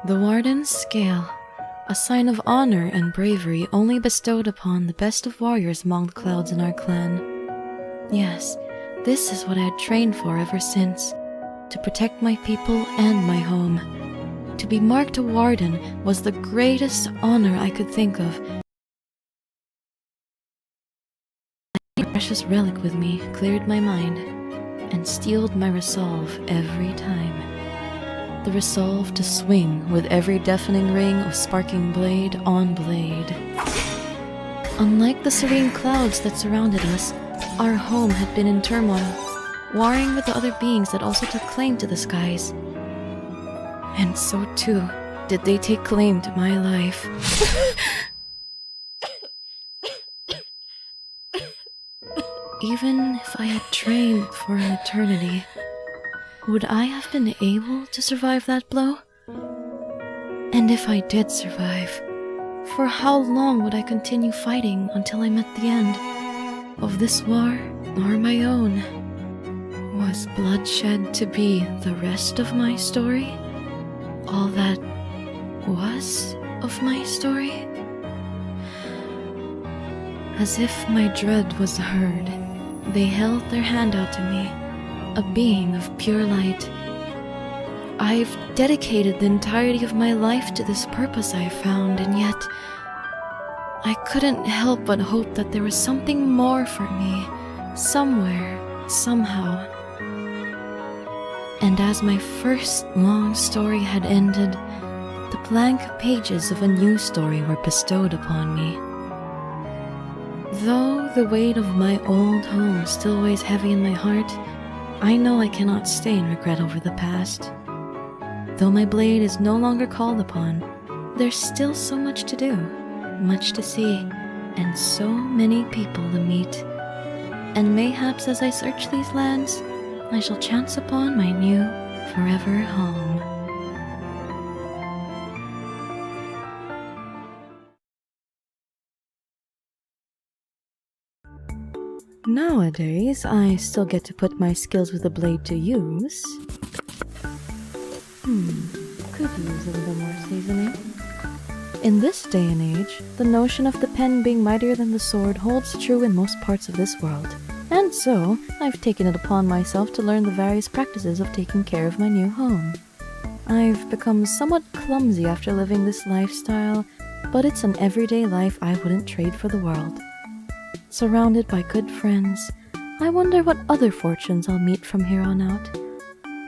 The Warden's Scale, a sign of honor and bravery only bestowed upon the best of warriors among the clouds in our clan. Yes, this is what I had trained for ever since, to protect my people and my home. To be marked a Warden was the greatest honor I could think of. A precious relic with me cleared my mind and steeled my resolve every time. The resolve to swing with every deafening ring of sparking blade on blade. Unlike the serene clouds that surrounded us, our home had been in turmoil, warring with the other beings that also took claim to the skies. And so too did they take claim to my life. Even if I had trained for an eternity, would I have been able to survive that blow? And if I did survive, for how long would I continue fighting until I met the end of this war or my own? Was bloodshed to be the rest of my story? All that was of my story? As if my dread was heard, they held their hand out to me, a being of pure light. I've dedicated the entirety of my life to this purpose I found, and yet I couldn't help but hope that there was something more for me, somewhere, somehow. And as my first long story had ended, the blank pages of a new story were bestowed upon me. Though the weight of my old home still weighs heavy in my heart, I know I cannot stay in regret over the past. Though my blade is no longer called upon, there's still so much to do, much to see, and so many people to meet. And mayhaps as I search these lands, I shall chance upon my new, forever home. Nowadays, I still get to put my skills with the blade to use. Could use a little more seasoning. In this day and age, the notion of the pen being mightier than the sword holds true in most parts of this world. And so, I've taken it upon myself to learn the various practices of taking care of my new home. I've become somewhat clumsy after living this lifestyle, but it's an everyday life I wouldn't trade for the world. Surrounded by good friends, I wonder what other fortunes I'll meet from here on out.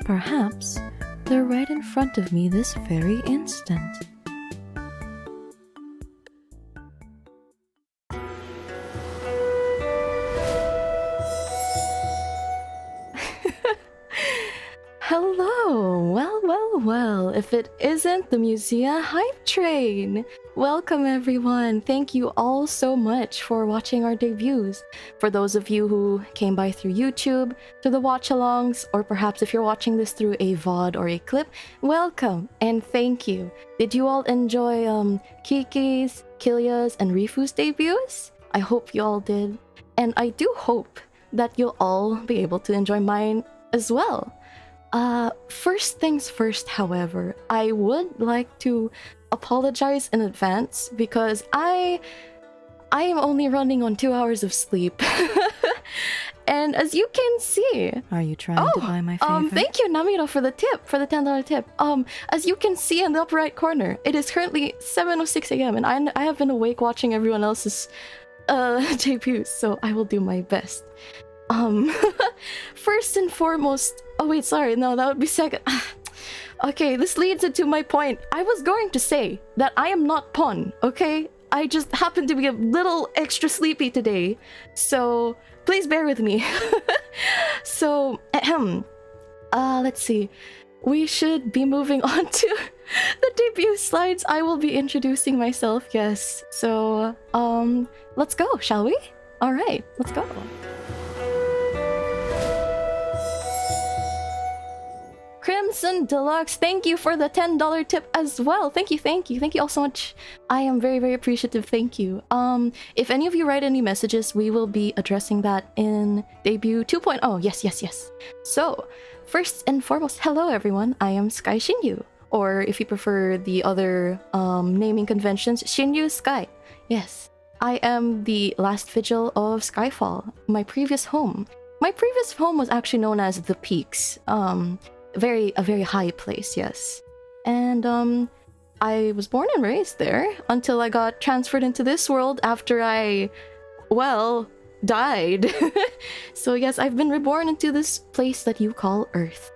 Perhaps they're right in front of me this very instant. Hello! Well, if it isn't the Musea Hype Train! Welcome everyone! Thank you all so much for watching our debuts. For those of you who came by through YouTube, to the watch-alongs, or perhaps if you're watching this through a VOD or a clip, welcome and thank you! Did you all enjoy Kiki's, Killia's, and Rifu's debuts? I hope you all did. And I do hope that you'll all be able to enjoy mine as well. First things first, however, I would like to apologize in advance because I am only running on 2 hours of sleep. And as you can see... Are you trying to buy my favorite? Thank you, Namiro, for the tip, for the $10 tip. As you can see in the upper right corner, it is currently 7:06 a.m. and I have been awake watching everyone else's debuts, so I will do my best. First and foremost... Oh wait, sorry, no, that would be second. Okay, this leads into my point. I was going to say that I am not Pon, okay? I just happen to be a little extra sleepy today, so please bear with me. So, let's see. We should be moving on to the debut slides. I will be introducing myself, yes. So, let's go, shall we? Alright, let's go. Crimson Deluxe, thank you for the $10 tip as well. Thank you all so much. I am very, very appreciative, thank you. If any of you write any messages, we will be addressing that in debut 2.0. Yes. So, first and foremost, hello everyone, I am Shinryu, or if you prefer the other naming conventions, Shinryu Skye. Yes, I am the last vigil of Skyfall, my previous home. My previous home was actually known as the Peaks, a very high place, yes. And I was born and raised there until I got transferred into this world after I, well, died. So yes, I've been reborn into this place that you call Earth.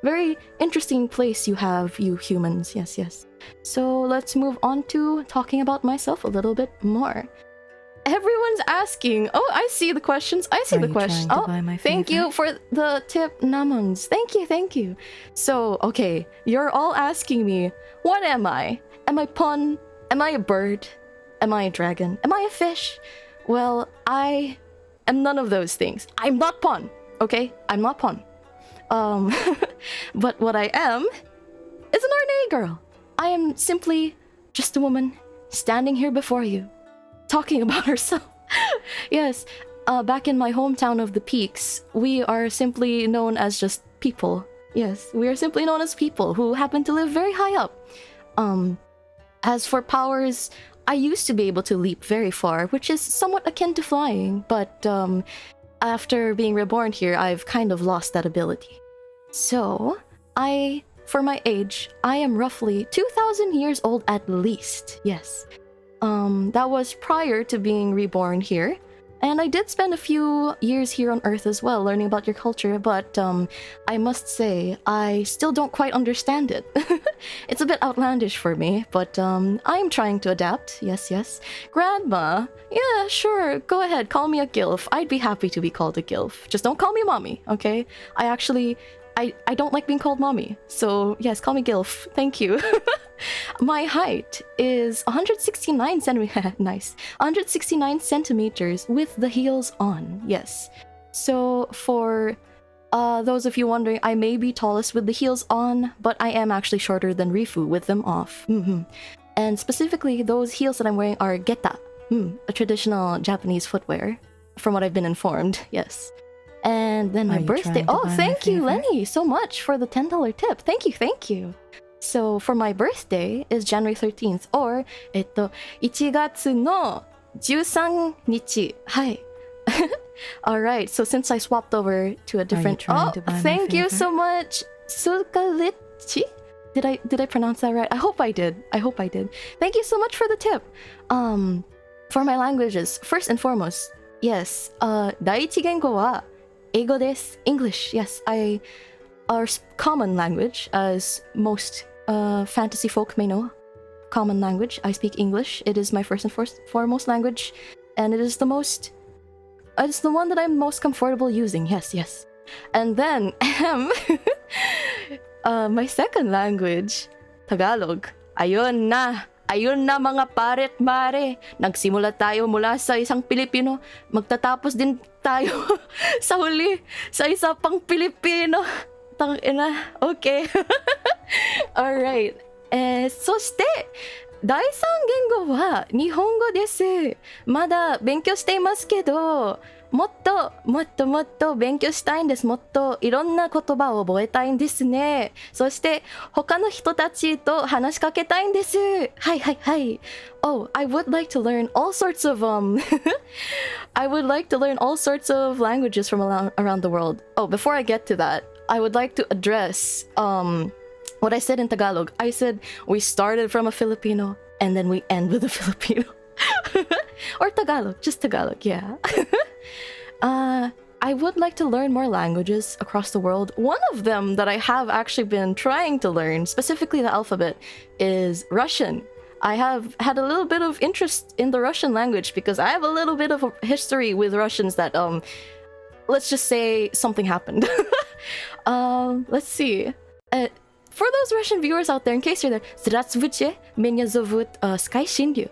Very interesting place you have, you humans. Yes, yes. So let's move on to talking about myself a little bit more. Everyone's asking. Oh, I see the questions. I see the questions. Oh, thank you for the tip, Namons. Thank you, thank you. So, okay, you're all asking me, what am I? Am I pun? Am I a bird? Am I a dragon? Am I a fish? Well, I am none of those things. I'm not pun, okay? I'm not pun. But what I am is an Arne girl. I am simply just a woman standing here before you, talking about herself. Yes, back in my hometown of the Peaks, we are simply known as just people. Yes, we are simply known as people who happen to live very high up. As for powers, I used to be able to leap very far, which is somewhat akin to flying, but after being reborn here, I've kind of lost that ability. So, for my age, I am roughly 2,000 years old at least, yes. That was prior to being reborn here. And I did spend a few years here on Earth as well, learning about your culture, but I must say, I still don't quite understand it. It's a bit outlandish for me, but I'm trying to adapt. Yes, yes. Grandma, yeah, sure, go ahead, call me a gilf. I'd be happy to be called a gilf. Just don't call me mommy, okay? I don't like being called mommy, so yes, call me gilf. Thank you. My height is 169 centimeters. Nice. 169 centimeters with the heels on. Yes. So for those of you wondering, I may be tallest with the heels on, but I am actually shorter than Rifu with them off. And specifically, those heels that I'm wearing are geta, a traditional Japanese footwear, from what I've been informed. Yes. And then my birthday. Oh, thank you, Lenny, so much for the $10 tip. Thank you, thank you. So for my birthday is January 13th, or 1月の13日. Hi. Alright, so since I swapped over to a different... Oh, thank you so much. Sukalichi? Did I pronounce that right? I hope I did. Thank you so much for the tip. For my languages, first and foremost, yes, 第一言語は英語です. English, yes. Our common language, as most fantasy folk may know. Common language. I speak English. It is my first and foremost language, and it is the one that I'm most comfortable using. Yes, yes. And then my second language, Tagalog. Ayun na mga paret mare. Nagsimula tayo mula sa isang Pilipino. Magtatapos din tayo sa huli sa isa pang Pilipino. Tangina. Okay. Alright. そして、第三言語は日本語です。まだ勉強していますけど、もっと勉強したいんです。もっといろんな言葉を覚えたいんですね。そして他の人たちと話しかけたいんです。はい。Oh, I would like to learn all sorts of I would like to learn all sorts of languages from around the world. Oh, before I get to that, I would like to address what I said in Tagalog. I said we started from a Filipino and then we end with a Filipino. Or Tagalog, just Tagalog, yeah. I would like to learn more languages across the world. One of them that I have actually been trying to learn, specifically the alphabet, is Russian. I have had a little bit of interest in the Russian language because I have a little bit of a history with Russians that, let's just say something happened. Let's see. For those Russian viewers out there, in case you're there, Здравствуйте, меня зовут Skye Shinryu.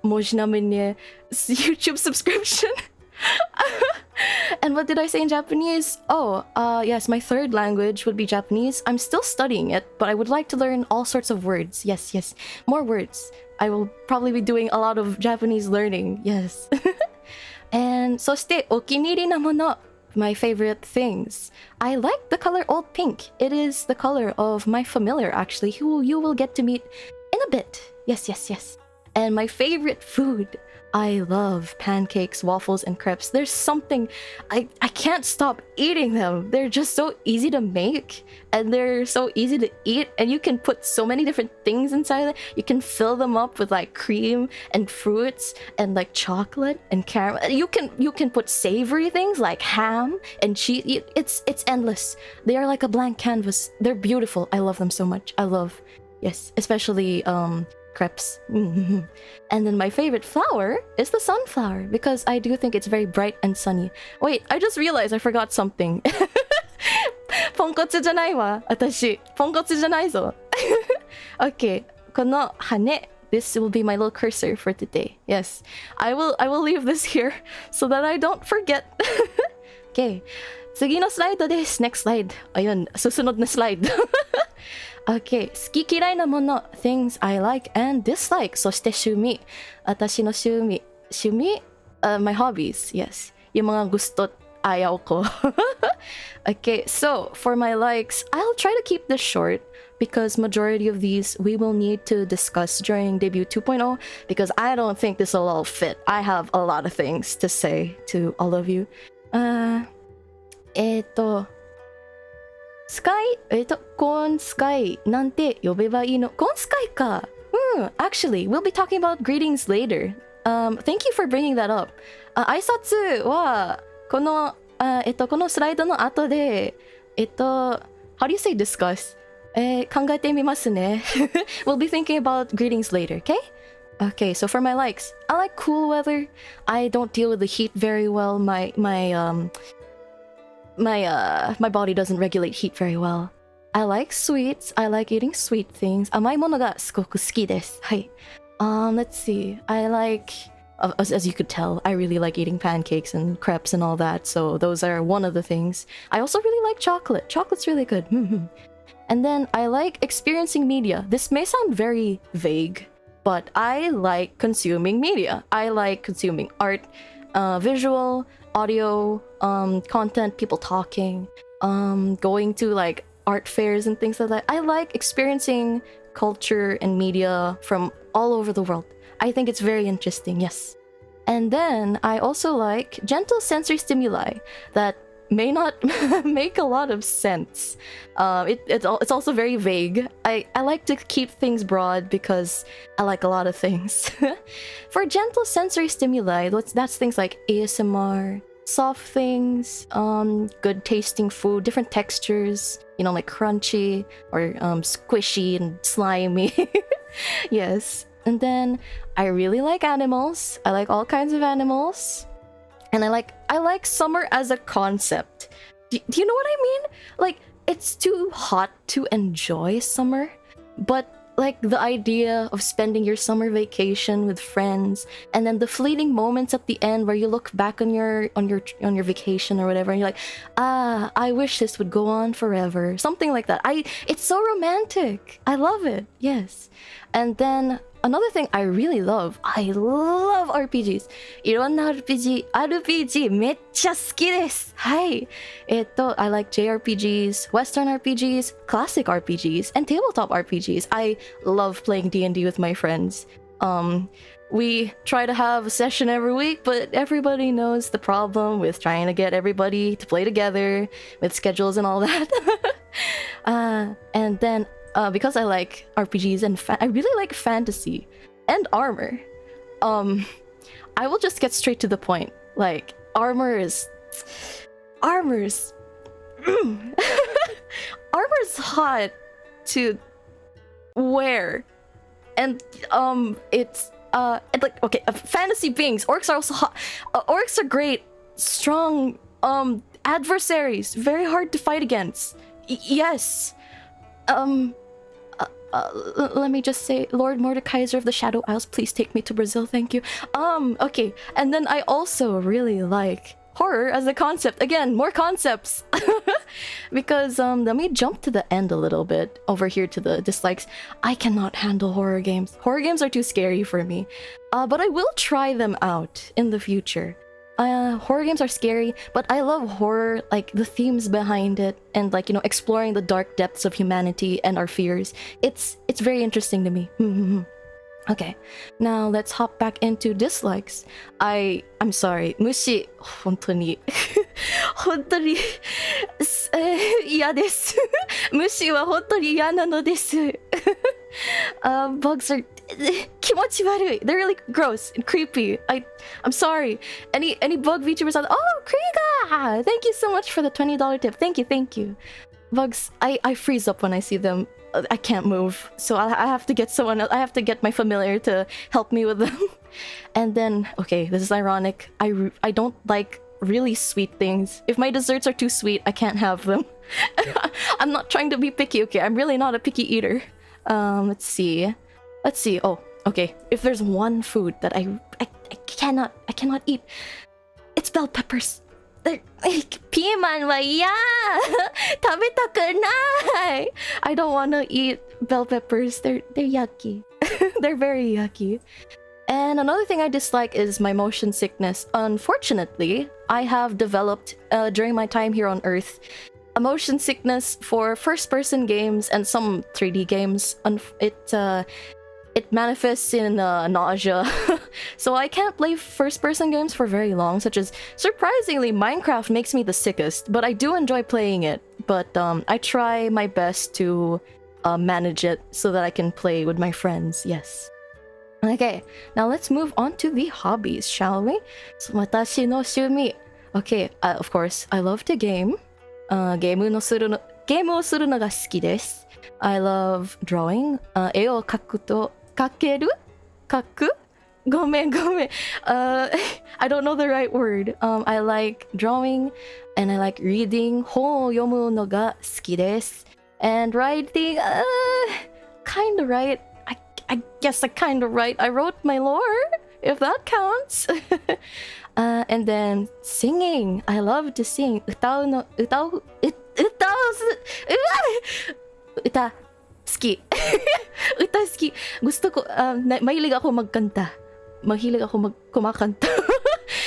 Можно мне YouTube subscription? And what did I say in Japanese? Oh, yes, my third language would be Japanese. I'm still studying it, but I would like to learn all sorts of words. Yes, more words. I will probably be doing a lot of Japanese learning. Yes. And そしてお気に入りなもの my favorite things. I like the color old pink. It is the color of my familiar, actually, who you will get to meet in a bit. Yes, yes, yes. And my favorite food. I love pancakes, waffles, and crepes. There's something... I can't stop eating them. They're just so easy to make. And they're so easy to eat. And you can put so many different things inside it. You can fill them up with like cream and fruits and like chocolate and caramel. You can put savory things like ham and cheese. It's endless. They are like a blank canvas. They're beautiful. I love them so much. I love... Yes, especially... crepes. And then my favorite flower is the sunflower because I do think it's very bright and sunny. Wait, I just realized I forgot something. ポンコツじゃないわ。私、ポンコツじゃないぞ。Okay, この羽。This will be my little cursor for today. Yes, I will leave this here so that I don't forget. Okay, 次のスライドです。Next slide. Ayun, susunod na slide. Okay, 好き嫌いなもの things I like and dislike そして趣味私の趣味 my hobbies yes yung mga gusto ayaw ko okay so for my likes I'll try to keep this short because majority of these we will need to discuss during debut 2.0 because I don't think this will all fit. I have a lot of things to say to all of you. Skye? Kon Skye なんて呼べばいいの? Kon Skye か. Actually, we'll be talking about greetings later. Thank you for bringing that up. 挨拶はこのスライドの後でhow do you say discuss? 考えてみますね. We'll be thinking about greetings later, okay? Okay, so for my likes, I like cool weather. I don't deal with the heat very well. My body doesn't regulate heat very well. I like sweets. I like eating sweet things. 甘いものがすごく好きです。はい。Let's see. I like, as you could tell, I really like eating pancakes and crepes and all that. So those are one of the things. I also really like chocolate. Chocolate's really good. And then I like experiencing media. This may sound very vague, but I like consuming media. I like consuming art, visual, audio, content, people talking, going to like art fairs and things like that. I like experiencing culture and media from all over the world. I think it's very interesting, yes. And then I also like gentle sensory stimuli that may not make a lot of sense. It's also very vague. I like to keep things broad because I like a lot of things. For gentle sensory stimuli, that's things like ASMR, soft things, good tasting food, different textures, you know, like crunchy or squishy and slimy. Yes. And then I really like animals. I like all kinds of animals. And I like summer as a concept. Do you know what I mean? Like, it's too hot to enjoy summer, but like the idea of spending your summer vacation with friends and then the fleeting moments at the end where you look back on your vacation or whatever and you're like, I wish this would go on forever. Something like that. It's so romantic. I love it. Yes. And then another thing I really love, I love RPGs. いろんな RPG めっちゃ好きです。はい。I like JRPGs, Western RPGs, classic RPGs, and tabletop RPGs. I love playing D&D with my friends. We try to have a session every week, but everybody knows the problem with trying to get everybody to play together with schedules and all that. And then because I like RPGs and I really like fantasy and armor, I will just get straight to the point. Like, armor's armor's hot to wear, and it's like, okay, fantasy beings. Orcs are also hot. Orcs are great, strong adversaries, very hard to fight against. Yes. Let me just say, Lord Mordekaiser of the Shadow Isles, please take me to Brazil, thank you. Okay, and then I also really like horror as a concept. Again, more concepts. Because let me jump to the end a little bit over here to the dislikes. I cannot handle horror games. Horror games are too scary for me. But I will try them out in the future. Horror games are scary, but I love horror, like the themes behind it, and like, you know, exploring the dark depths of humanity and our fears. It's very interesting to me. Okay, now let's hop back into dislikes. I'm sorry, 虫本当に本当に嫌です。虫は本当に嫌なのです。Bugs are 気持ち悪い. They're really gross and creepy. I'm sorry. Any bug VTubers out there? Oh, Kriga! Thank you so much for the $20 tip. Thank you. Bugs, I freeze up when I see them. I can't move, so I have to get someone else. I have to get my familiar to help me with them. And then, okay, this is ironic. I don't like really sweet things. If my desserts are too sweet, I can't have them. I'm not trying to be picky, okay? I'm really not a picky eater. Let's see. Oh, okay. If there's one food that I cannot eat, it's bell peppers. Piman wa iya! Tabetaku nai! I don't want to eat bell peppers. They're yucky. They're very yucky. And another thing I dislike is my motion sickness. Unfortunately, I have developed during my time here on Earth a motion sickness for first-person games and some 3D games. It manifests in nausea. So I can't play first-person games for very long, such as, surprisingly, Minecraft makes me the sickest, but I do enjoy playing it. But I try my best to manage it so that I can play with my friends, yes. Okay, now let's move on to the hobbies, shall we? So, watashi no shumi. Okay, of course, I love to game. ゲームをするのが好きです。I love drawing. 絵を描くと描くごめん。I don't know the right word. I like drawing and I like reading. 本を読むのが好きです。And writing, kinda right. I guess I kinda right. I wrote my lore, if that counts. And then singing. I love to sing. 歌好き. Uta好き. Gusto ko, mahilig ako magkanta. Kumakanta.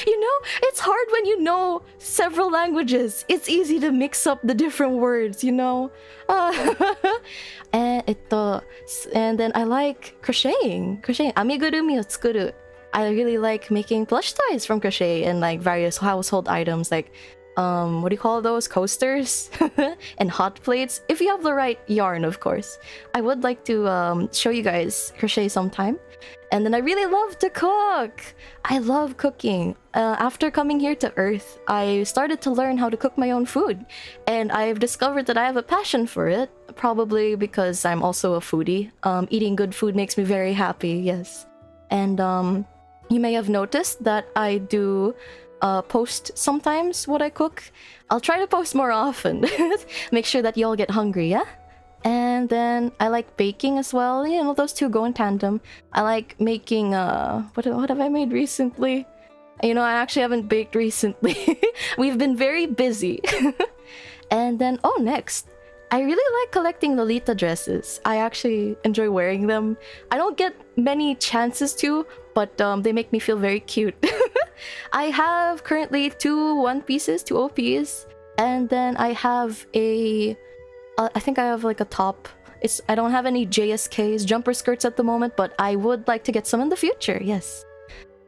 You know, it's hard when you know several languages. It's easy to mix up the different words, you know? And then I like crocheting. Amigurumi o tsukuru. I really like making plush toys from crochet and like various household items like what do you call those? Coasters and hot plates. If you have the right yarn, of course. I would like to show you guys crochet sometime. And then I really love to cook. I love cooking. After coming here to Earth, I started to learn how to cook my own food. And I've discovered that I have a passion for it. Probably because I'm also a foodie. Eating good food makes me very happy, yes. And you may have noticed that I do post sometimes what I cook. I'll try to post more often. Make sure that you all get hungry, yeah? And then I like baking as well. You know, those two go in tandem. I like making, what have I made recently? You know, I actually haven't baked recently. We've been very busy. And then, oh, next. I really like collecting Lolita dresses. I actually enjoy wearing them. I don't get many chances to, but they make me feel very cute. I have currently 2 One Pieces, 2 OPs, and then I have I think I have like a top. I don't have any JSKs, jumper skirts at the moment, but I would like to get some in the future, yes.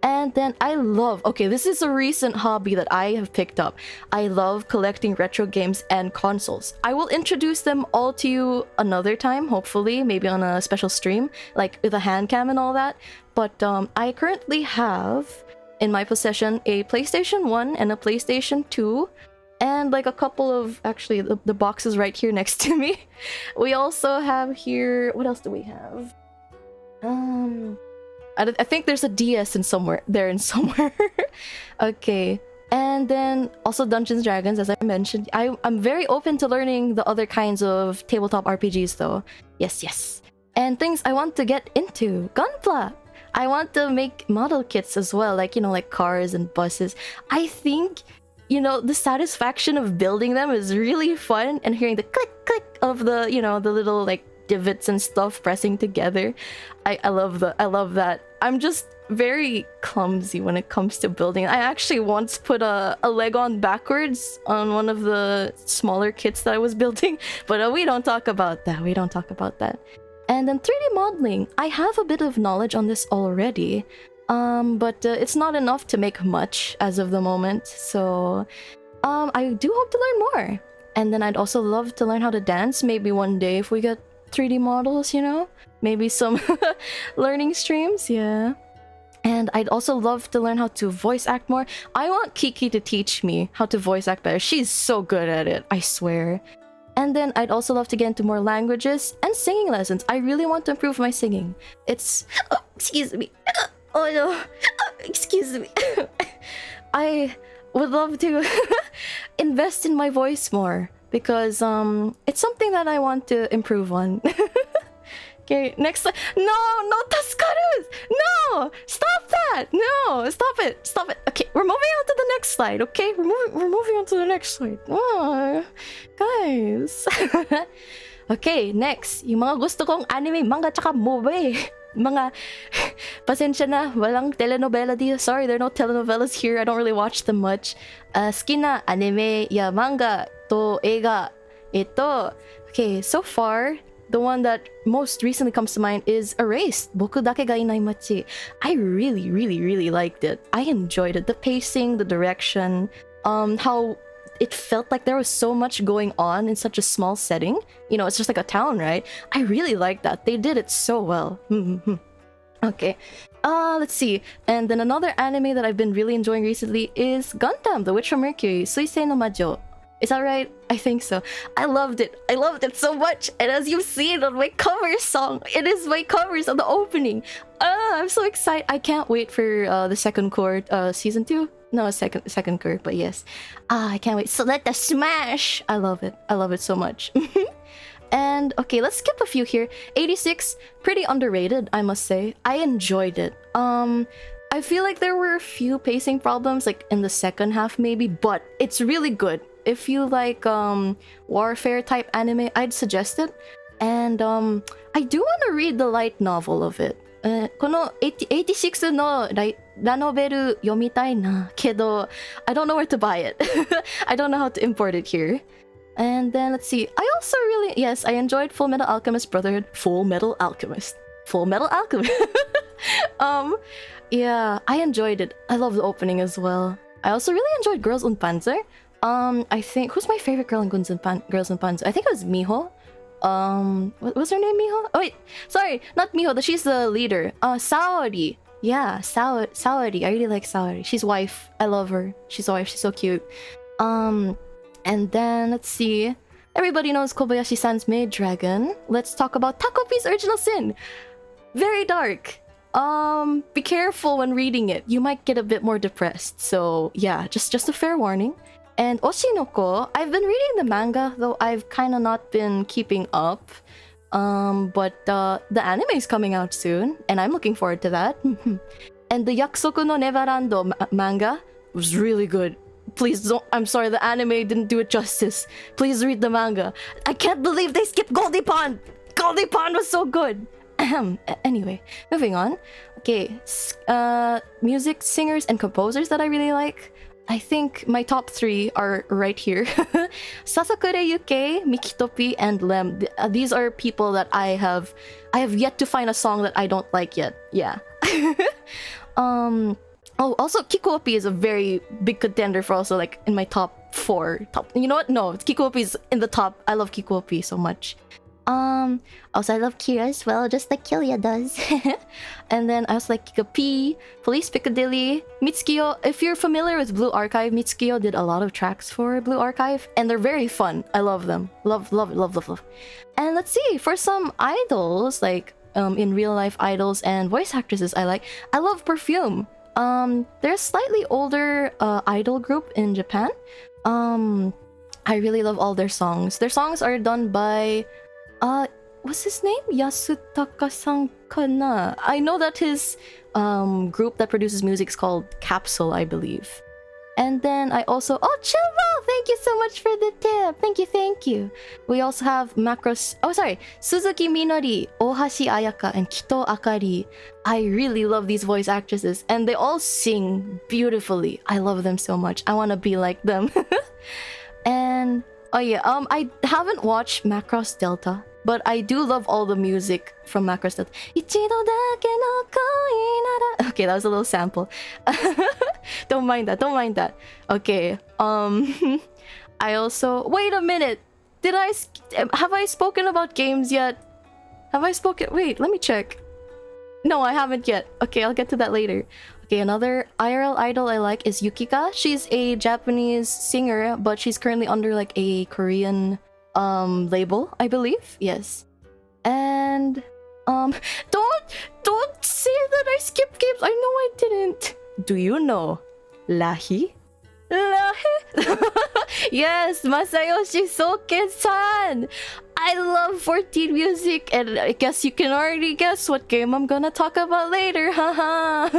And then I love, okay, this is a recent hobby that I have picked up. I love collecting retro games and consoles. I will introduce them all to you another time, hopefully, maybe on a special stream, like with a hand cam and all that. But I currently have in my possession a PlayStation 1 and a PlayStation 2, and like a couple of, actually, the boxes right here next to me. We also have here, what else do we have? I think there's a DS in somewhere. Okay. And then also Dungeons & Dragons, as I mentioned. I'm very open to learning the other kinds of tabletop RPGs though. Yes. And things I want to get into. Gunpla! I want to make model kits as well, like, you know, like cars and buses. I think, you know, the satisfaction of building them is really fun, and hearing the click of the, you know, the little like divots and stuff pressing together. I love that. I'm just very clumsy when it comes to building. I actually once put a leg on backwards on one of the smaller kits that I was building, but we don't talk about that. We don't talk about that. And then 3D modeling. I have a bit of knowledge on this already, but it's not enough to make much as of the moment. So I do hope to learn more. And then I'd also love to learn how to dance. Maybe one day if we get 3D models, you know? Maybe some learning streams, yeah. And I'd also love to learn how to voice act more. I want Kiki to teach me how to voice act better. She's so good at it, I swear. And then I'd also love to get into more languages and singing lessons. I really want to improve my singing. It's... Oh, excuse me. Oh no. Excuse me. I would love to invest in my voice more because it's something that I want to improve on. Okay, next. No, Taskarus! No! Stop that! No! Stop it! Stop it! Okay, we're moving on to the next slide, okay? We're moving on to the next slide. Oh, guys. Okay, next. Yung mga gusto kong anime, manga, tsaka movie. Mga... Pasensya na, walang telenovela dito. Sorry, there are no telenovelas here. I don't really watch them much. Skina anime ya manga to eiga. Ito. Okay, so far... The one that most recently comes to mind is Erased, Boku Dake ga Inai Machi. I really liked it. I enjoyed it. The pacing, the direction, how it felt like there was so much going on in such a small setting. You know, it's just like a town, right? I really liked that. They did it so well. Okay. Let's see. And then another anime that I've been really enjoying recently is Gundam, The Witch from Mercury, Suisei no Majo. Is that right? I think so. I loved it. I loved it so much. And as you've seen on my cover song, it is my covers on the opening. I'm so excited. I can't wait for the second cour, season 2. No, second cour, but yes. I can't wait. So let the smash. I love it. I love it so much. And okay, let's skip a few here. 86, pretty underrated, I must say. I enjoyed it. I feel like there were a few pacing problems, like in the second half maybe, but it's really good. If you like warfare type anime, I'd suggest it. And I do want to read the light novel of it. この86のラノベル読みたいなけど I don't know where to buy it. I don't know how to import it here. And then let's see. I also really, yes, I enjoyed Full Metal Alchemist Brotherhood. Full Metal Alchemist. Yeah, I enjoyed it. I love the opening as well. I also really enjoyed Girls und Panzer. I think, who's my favorite girl in Girls und Panzer? I think it was Miho. What was her name? Miho? Oh wait, sorry, not Miho. She's the leader. Saori. Yeah, Saori. I really like Saori. She's wife. I love her. She's wife. She's so cute. And then let's see. Everybody knows Kobayashi-san's Maid Dragon. Let's talk about Takopi's Original Sin. Very dark. Be careful when reading it. You might get a bit more depressed. So yeah, just a fair warning. And Oshinoko, I've been reading the manga, though I've kind of not been keeping up. But the anime is coming out soon, and I'm looking forward to that. And the Yakusoku no Neverando manga was really good. Please don't. I'm sorry, the anime didn't do it justice. Please read the manga. I can't believe they skipped Goldie Pond. Goldie Pond was so good. Anyway, moving on. Okay, music singers and composers that I really like. I think my top 3 are right here. Sasakure Yuke, Mikitopi, and Lem. These are people that I have yet to find a song that I don't like yet. Yeah. Oh, also Kikuopi is a very big contender for also like in my top 4. You know what? No, Kikuopi is in the top. I love Kikuopi so much. Also I love Kira as well, just like Killia does. And then I also like Kika P, Police Piccadilly, Mitsukiyo. If you're familiar with Blue Archive, Mitsukiyo did a lot of tracks for Blue Archive, and they're very fun. I love them. Love. And let's see, for some idols, like in real life idols and voice actresses I love Perfume. They're a slightly older idol group in Japan. I really love all their songs. Their songs are done by what's his name? Yasutaka-san kana? I know that his group that produces music is called Capsule, I believe. And then I also... Oh, Chilvo! Thank you so much for the tip! Thank you, thank you! We also have Macros... Oh, sorry! Suzuki Minori, Ohashi Ayaka, and Kito Akari. I really love these voice actresses, and they all sing beautifully. I love them so much. I want to be like them. And... Oh yeah, I haven't watched Macross Delta, but I do love all the music from Macross Delta. Ichido dake no koi nara... Okay, that was a little sample. Don't mind that, don't mind that. Okay, I also... Wait a minute! Have I spoken about games yet? Have I spoken... Wait, let me check. No, I haven't yet. Okay, I'll get to that later. Okay, another IRL idol I like is Yukika. She's a Japanese singer, but she's currently under like a Korean label, I believe. Yes. And don't say that I skipped games. I know I didn't. Do you know Lahi? Lahi? Yes, Masayoshi Soken-san. I love 14 music, and I guess you can already guess what game I'm gonna talk about later. Haha.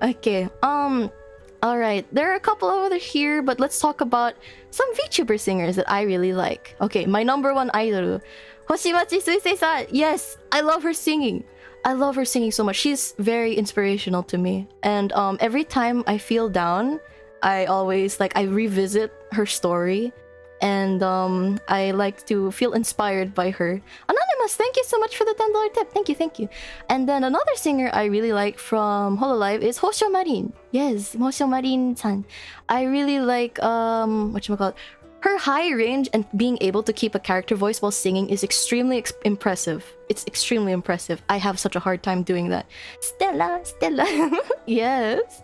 Okay, alright, there are a couple over here, but let's talk about some VTuber singers that I really like. Okay, my number one idol, Hoshimachi Suisei-san. Yes, I love her singing. I love her singing so much. She's very inspirational to me. And every time I feel down, I always, I revisit her story. And I like to feel inspired by her. Anonymous, thank you so much for the $10 tip. Thank you, thank you. And then another singer I really like from Hololive is Hosho Marin. Yes, Hosho Marin-san. I really like, whatchamacallit, her high range and being able to keep a character voice while singing is extremely impressive. It's extremely impressive. I have such a hard time doing that. Stella. Yes.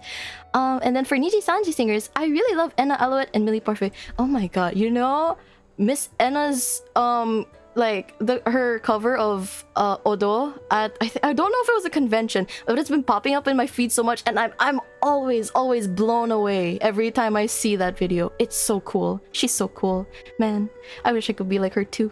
And then for Niji Sanji singers, I really love Enna Alouette and Millie Parfait. Oh my god, you know, Miss Enna's her cover of Odo at I don't know if it was a convention, but it's been popping up in my feed so much, and I'm always blown away every time I see that video. It's so cool. She's so cool, man. I wish I could be like her too.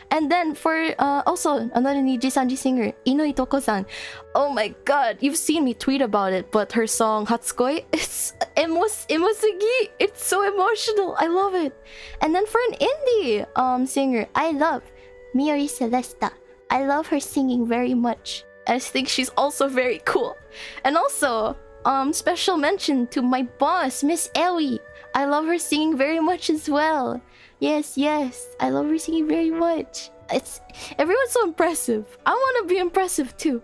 And then for also another Niji Sanji singer, Inui Toko-san. Oh my god, you've seen me tweet about it, but her song Hatsukoi, it's emosugi. It's so emotional. I love it. And then for an indie singer, I love Miori Celesta. I love her singing very much. I think she's also very cool. And also, special mention to my boss, Miss Ewi. I love her singing very much as well. Yes, I love her singing very much. Everyone's so impressive. I want to be impressive too.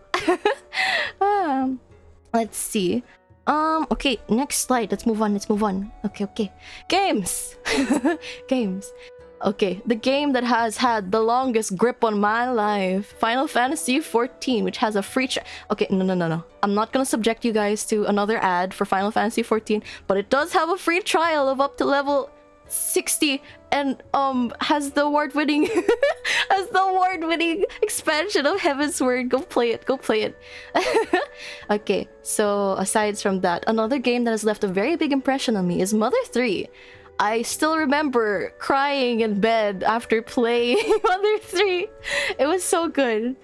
Let's see. Okay, next slide. Let's move on. Okay. Games. Games. Okay, the game that has had the longest grip on my life, Final Fantasy XIV, which has a free Okay, no. I'm not gonna subject you guys to another ad for Final Fantasy XIV, but it does have a free trial of up to level 60 and has the award-winning expansion of Heaven's Word. Go play it. Okay, so aside from that, another game that has left a very big impression on me is Mother 3. I still remember crying in bed after playing Mother 3. It was so good.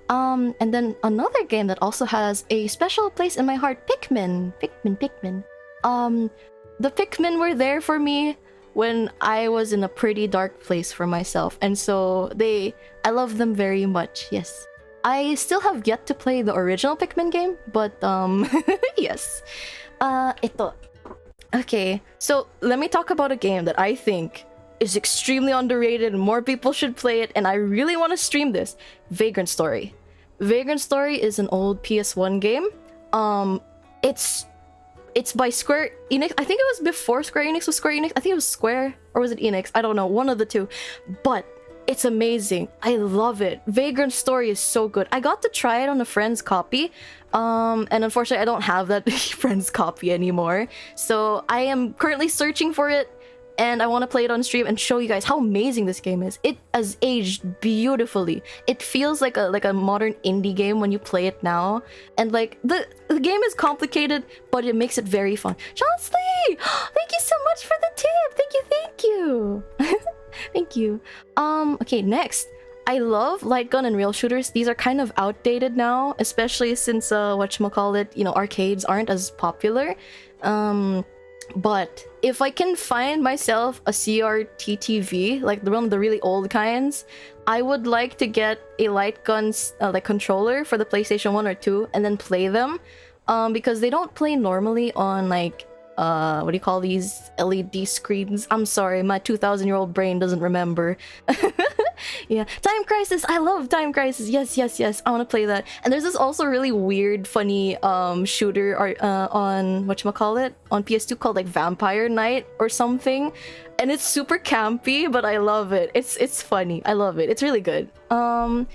And then another game that also has a special place in my heart, Pikmin. The Pikmin were there for me when I was in a pretty dark place for myself, and so I love them very much. Yes, I still have yet to play the original Pikmin game, but yes. Okay, so let me talk about a game that I think is extremely underrated and more people should play it, and I really want to stream this. Vagrant Story. Vagrant Story is an old PS1 game. It's by Square Enix. I think it was before Square Enix was Square Enix. I think it was Square, or was it Enix? I don't know, one of the two. But it's amazing. I love it. Vagrant Story is so good. I got to try it on a friend's copy. And unfortunately, I don't have that friend's copy anymore. So I am currently searching for it, and I want to play it on stream and show you guys how amazing this game is. It has aged beautifully. It feels like a modern indie game when you play it now. And the game is complicated, but it makes it very fun. Johnsley! Thank you so much for the tip! Thank you! Thank you. Okay, next. I love light gun and rail shooters. These are kind of outdated now, especially since arcades aren't as popular. But if I can find myself a CRT TV, like one of the really old kinds, I would like to get a light guns like controller for the PlayStation 1 or 2 and then play them. Because they don't play normally on like what do you call these LED screens? I'm sorry, my 2,000-year-old brain doesn't remember. Yeah, Time Crisis. I love Time Crisis. Yes, yes, yes. I want to play that. And there's this also really weird, funny shooter on whatchamacallit on PS2 called like Vampire Knight or something. And it's super campy, but I love it. It's funny. I love it. It's really good. And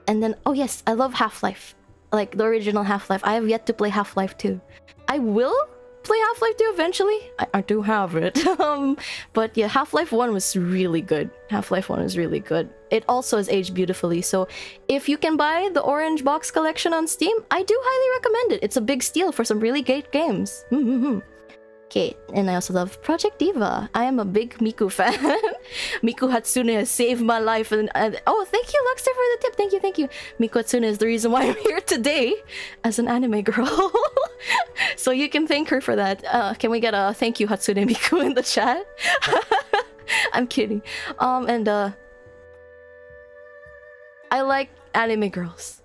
then oh yes, I love Half-Life. Like the original Half-Life. I have yet to play Half-Life 2. I will play Half-Life 2 eventually. I do have it. But yeah, Half-Life 1 was really good. Half-Life 1 is really good. It also has aged beautifully. So if you can buy the Orange Box Collection on Steam, I do highly recommend it. It's a big steal for some really great games. Okay, and I also love Project Diva. I am a big Miku fan. Miku Hatsune has saved my life. And oh, thank you, Luxter, for the tip. Thank you, thank you. Miku Hatsune is the reason why I'm here today as an anime girl. So you can thank her for that. Can we get a thank you, Hatsune Miku, in the chat? I'm kidding. I like anime girls,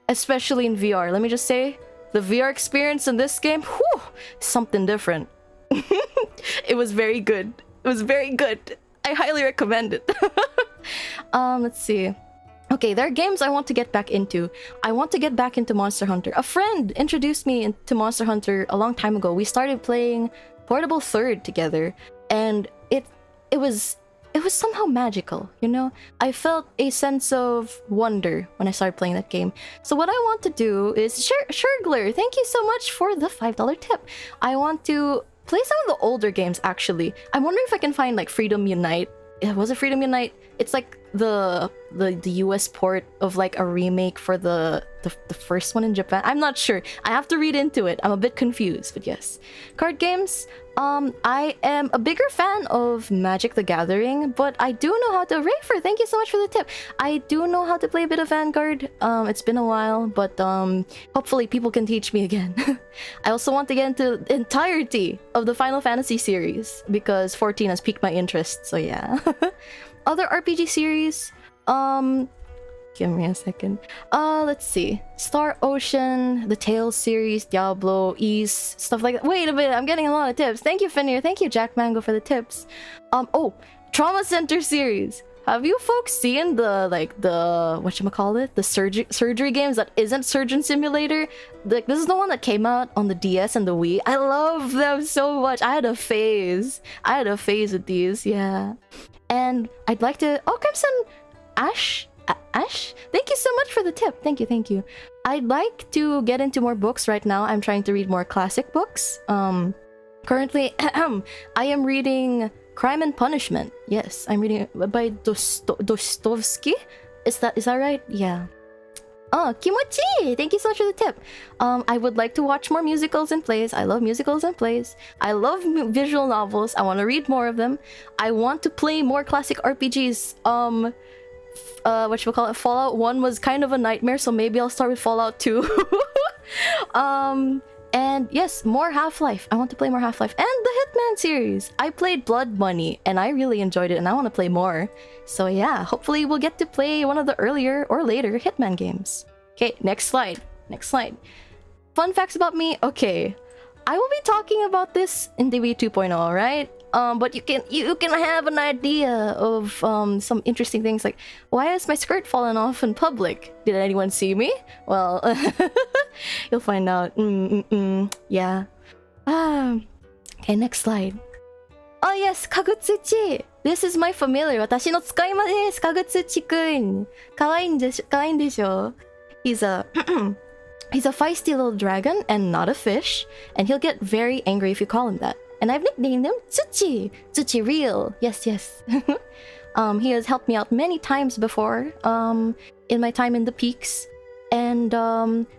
especially in VR. Let me just say, the VR experience in this game, whew, something different. It was very good. It was very good. I highly recommend it. Let's see. Okay, there are games I want to get back into. I want to get back into Monster Hunter. A friend introduced me into Monster Hunter a long time ago. We started playing Portable Third together, and it was somehow magical, you know? I felt a sense of wonder when I started playing that game. So what I want to do is... Shergler, thank you so much for the $5 tip. I want to play some of the older games, actually. I'm wondering if I can find, like, Freedom Unite. Was it Freedom Unite? It's like the US port of, like, a remake for the first one in Japan. I'm not sure. I have to read into it. I'm a bit confused, but yes. Card games... I am a bigger fan of Magic the Gathering, but I do know how to... Rayfer, thank you so much for the tip. I do know how to play a bit of Vanguard. It's been a while, but hopefully people can teach me again. I also want to get into the entirety of the Final Fantasy series, because 14 has piqued my interest, so yeah. Other RPG series, give me a second. Let's see. Star Ocean, the Tales series, Diablo, Ys, stuff like that. Wait a minute, I'm getting a lot of tips. Thank you, Finir. Thank you, Jack Mango, for the tips. Oh, Trauma Center series. Have you folks seen the whatchamacallit? The surgery games that isn't Surgeon Simulator? Like, this is the one that came out on the DS and the Wii. I love them so much. I had a phase with these, yeah. And I'd like to... Oh, Crimson Ash? Ash? Thank you so much for the tip. Thank you, thank you. I'd like to get into more books right now. I'm trying to read more classic books. Currently, I am reading Crime and Punishment. Yes, I'm reading it by Dostoevsky. Is that right? Yeah. Oh, Kimochi! Thank you so much for the tip. I would like to watch more musicals and plays. I love musicals and plays. I love visual novels. I want to read more of them. I want to play more classic RPGs. Fallout 1 was kind of a nightmare, so maybe I'll start with Fallout 2. And yes, more Half-Life. I want to play more Half-Life. And the Hitman series. I played Blood Money, and I really enjoyed it, and I want to play more. So yeah, hopefully we'll get to play one of the earlier or later Hitman games. Okay, next slide. Next slide. Fun facts about me? Okay. I will be talking about this in DB 2.0, right? But you can have an idea of some interesting things, like, why has my skirt fallen off in public? Did anyone see me? Well, you'll find out. Yeah. Okay, next slide. Oh yes, Kagutsuchi! This is my familiar. 私の使い魔です、Kagutsuchi kun. 可愛いんでしょ? He's a he's a feisty little dragon and not a fish, and he'll get very angry if you call him that. And I've nicknamed him Tsuchi. Tsuchi real. Yes, yes. He has helped me out many times before, in my time in the peaks. And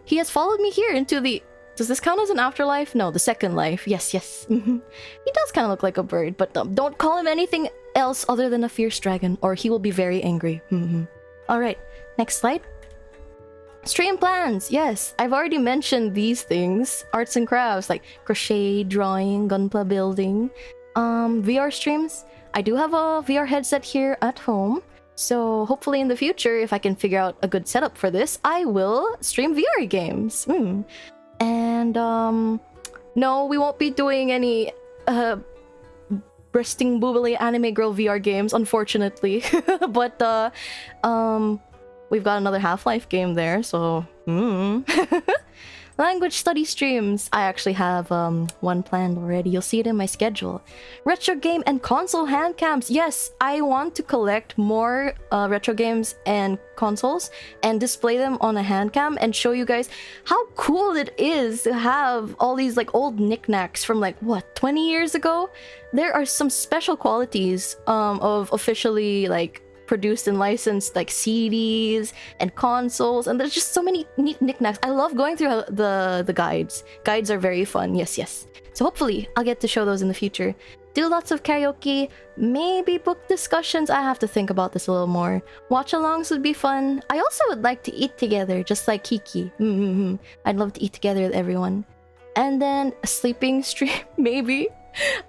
he has followed me here into the... Does this count as an afterlife? No, the second life. Yes, yes. He does kind of look like a bird, but don't call him anything else other than a fierce dragon, or he will be very angry. Alright, next slide. Stream plans, yes. I've already mentioned these things. Arts and crafts like crochet, drawing, gunpla building. VR streams. I do have a VR headset here at home. So hopefully in the future, if I can figure out a good setup for this, I will stream VR games. And no, we won't be doing any breasting boobily anime girl VR games, unfortunately. But we've got another Half-Life game there, so Language study streams. I actually have one planned already. You'll see it in my schedule. Retro game and console hand cams. Yes, I want to collect more retro games and consoles and display them on a hand cam and show you guys how cool it is to have all these like old knickknacks from like what 20 years ago. There are some special qualities of officially like produced and licensed like CDs and consoles, and there's just so many neat knickknacks. I love going through the guides. Guides are very fun. Yes. So hopefully I'll get to show those in the future. Do lots of karaoke, maybe book discussions. I have to think about this a little more. Watch-alongs would be fun. I also would like to eat together, just like Kiki. I'd love to eat together with everyone. And then a sleeping stream, maybe.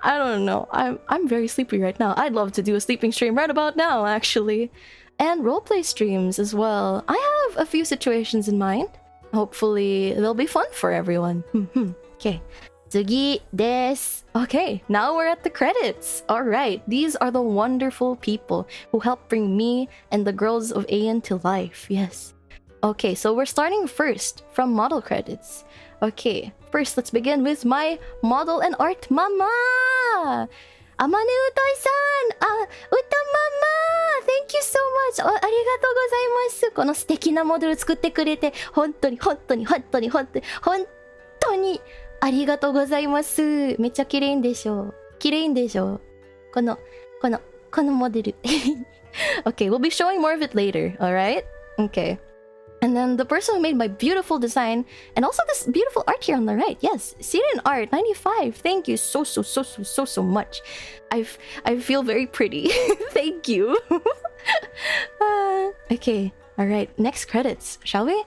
I don't know. I'm very sleepy right now. I'd love to do a sleeping stream right about now, actually. And roleplay streams as well. I have a few situations in mind. Hopefully, they'll be fun for everyone. Okay. Tsugi desu. Okay, now we're at the credits. Alright, these are the wonderful people who helped bring me and the girls of EIEN to life. Yes. Okay, so we're starting first from model credits. Okay, first let's begin with my model and art mama! Amane Utai-san! Uta mama! Thank you so much! ありがとうございます。この素敵なモデル作ってくれて、本当にありがとうございます。めっちゃ綺麗でしょ。綺麗でしょ。このモデル。Okay, we'll be showing more of it later, alright? Okay. And then the person who made my beautiful design, and also this beautiful art here on the right. Yes, Siren Art 95. Thank you so much. I feel very pretty. Thank you. Okay, all right. Next credits, shall we?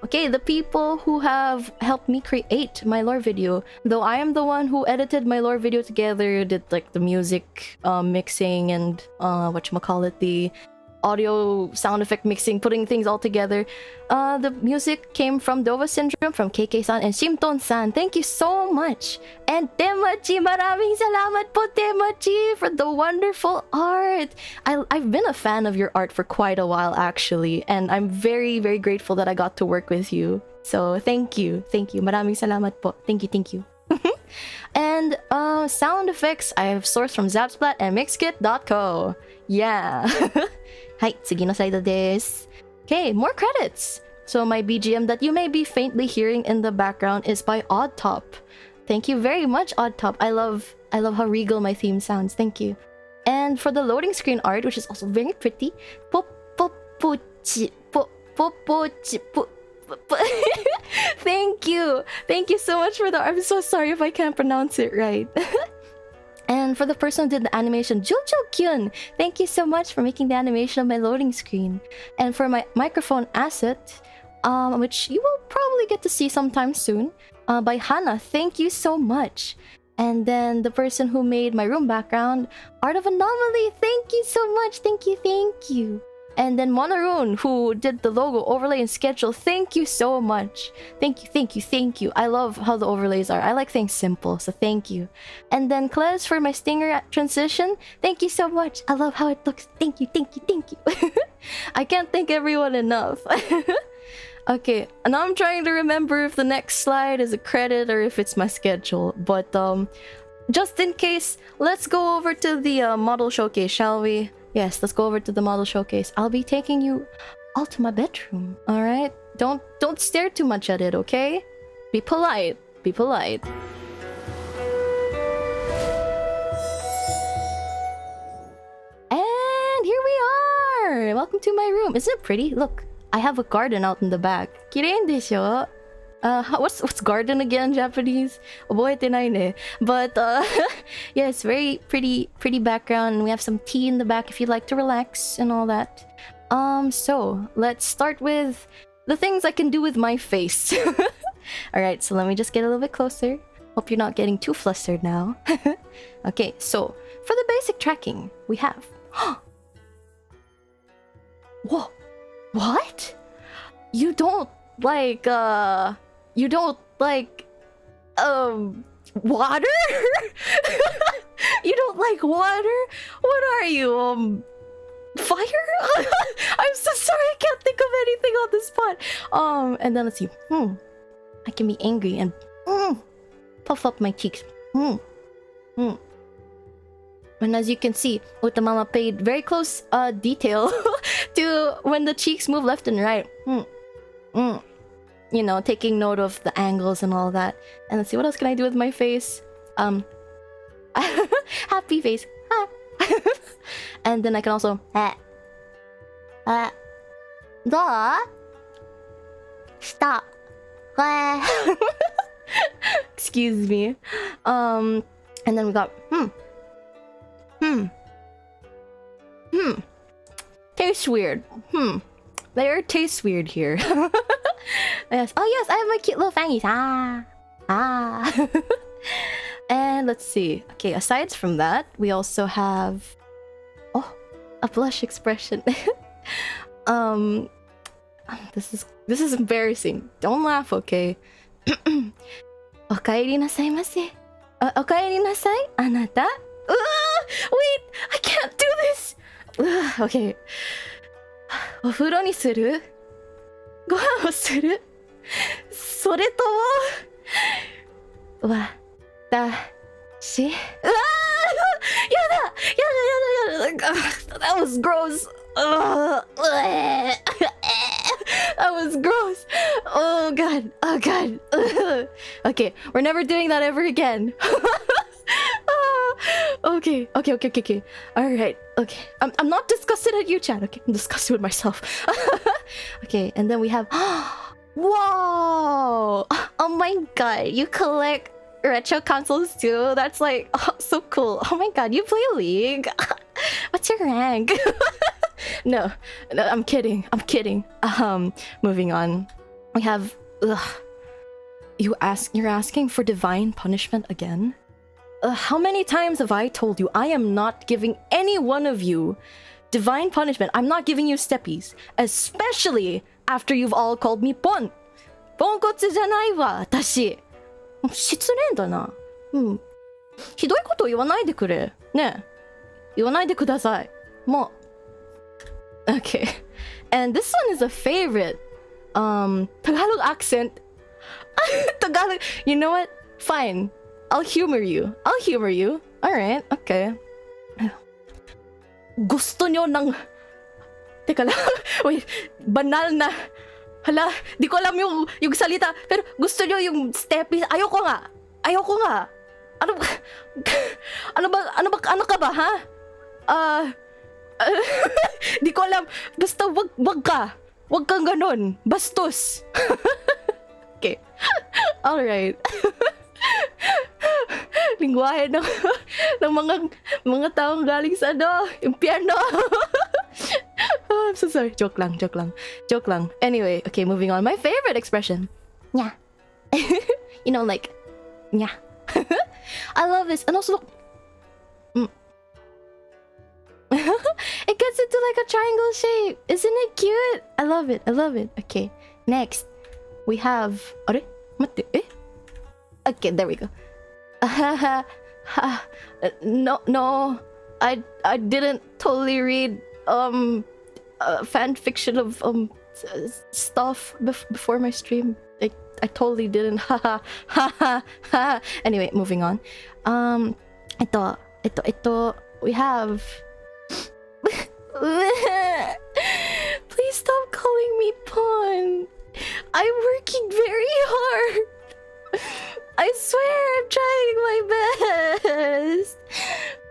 Okay, the people who have helped me create my lore video. Though I am the one who edited my lore video together, did like the music mixing and whatchamacallit, the audio sound effect mixing, putting things all together. The music came from Dova Syndrome, from KK-san, and Shimton-san. Thank you so much. And Temachi, maraming salamat po, Temachi, for the wonderful art. I've been a fan of your art for quite a while, actually, and I'm very, very grateful that I got to work with you. So thank you. Maraming salamat po. Thank you. And sound effects I have sourced from Zapsplat and Mixkit.co. Yeah. はい、次のサイドです。Okay, more credits. So my BGM that you may be faintly hearing in the background is by Oddtop. Thank you very much, Oddtop. I love how regal my theme sounds. Thank you. And for the loading screen art, which is also very pretty, Thank you so much for the art. I'm so sorry if I can't pronounce it right. And for the person who did the animation, Jojo-kyun, thank you so much for making the animation of my loading screen. And for my microphone asset, which you will probably get to see sometime soon, by Hana, thank you so much. And then the person who made my room background, Art of Anomaly, thank you so much. Thank you. And then Monoroon, who did the logo, overlay, and schedule. Thank you so much. Thank you. I love how the overlays are. I like things simple, so thank you. And then Klez for my stinger transition. Thank you so much. I love how it looks. Thank you. I can't thank everyone enough. Okay, now I'm trying to remember if the next slide is a credit or if it's my schedule. But just in case, let's go over to the model showcase, shall we? Yes, let's go over to the model showcase. I'll be taking you all to my bedroom, alright? Don't stare too much at it, okay? Be polite. And here we are! Welcome to my room. Isn't it pretty? Look, I have a garden out in the back. Kirein desho? What's garden again in Japanese? Oboete nai ne. But yes, very pretty background. We have some tea in the back if you'd like to relax and all that. So let's start with the things I can do with my face. Alright, so let me just get a little bit closer. Hope you're not getting too flustered now. Okay, so for the basic tracking, we have... Whoa! What? You don't like, water? You don't like water? What are you, fire? I'm so sorry, I can't think of anything on the spot. And then let's see. I can be angry and puff up my cheeks. And as you can see, Utamama paid very close detail to when the cheeks move left and right. You know, taking note of the angles and all that. And let's see, what else can I do with my face? Happy face. And then I can also stop. Excuse me. And then we got tastes weird. There tastes weird here. Yes. Oh yes, I have my cute little fangies. And let's see. Okay, aside from that, we also have a blush expression. This is embarrassing. Don't laugh, okay? Okaeri nasai mase. Okaeri nasai, anata. Wait, I can't do this. Okay. お風呂にする? ご飯をする? それとも私? やだ That was gross. That was gross. Oh god. Okay, we're never doing that ever again. Okay. Alright, okay. I'm not disgusted at you, Chad. Okay, I'm disgusted with myself. Okay, and then we have... Whoa! Oh my god, you collect retro consoles too? That's like so cool. Oh my god, you play League? What's your rank? No, I'm kidding. Moving on. We have... You're asking for divine punishment again? How many times have I told you I am not giving any one of you divine punishment? I'm not giving you steppies. Especially after you've all called me Pon. Ponkotsu janai wa, atashi. 失礼だな。ひどいこと言わないでくれ。ね。言わないでください。もう。Okay. And this one is a favorite. Tagalog accent. Tagalog. You know what? Fine. I'll humor you. Alright, okay. Gusto nyo ng... Teka lang. Wait, banal na... Hala, di ko alam yung salita. Pero gusto nyo yung steppies. Ayoko nga. Ano ka ba, ha? Di ko alam. Basta wag ka. Wag kang ganon. Bastos. Okay. Alright. Lingwahe ng mga taong galing sa impyerno. I'm so sorry. Joke lang. Anyway, okay, moving on. My favorite expression. Nya. You know, like, nya. I love this. And also, it gets into like a triangle shape. Isn't it cute? I love it. Okay, next. We have... Are? Matte, eh? Okay, there we go. No, I didn't totally read fan fiction of stuff before my stream. I totally didn't. Anyway, moving on. Ito we have. Please stop calling me Pon. I'm working very hard. I swear I'm trying my best.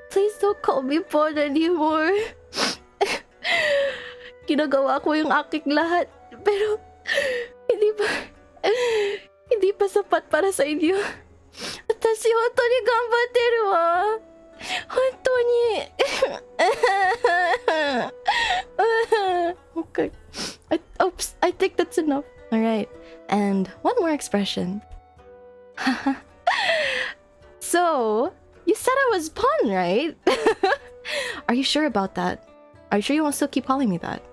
Please don't call me Pon anymore. Ginagawa ko yung aking lahat. Pero hindi pa sapat para sa inyo. Watashi hontou ni ganbatteru wa. Hontou ni. Okay. Oops, I think that's enough. Alright, and one more expression. So, you said I was pun, right? Are you sure about that? Are you sure you want to still keep calling me that?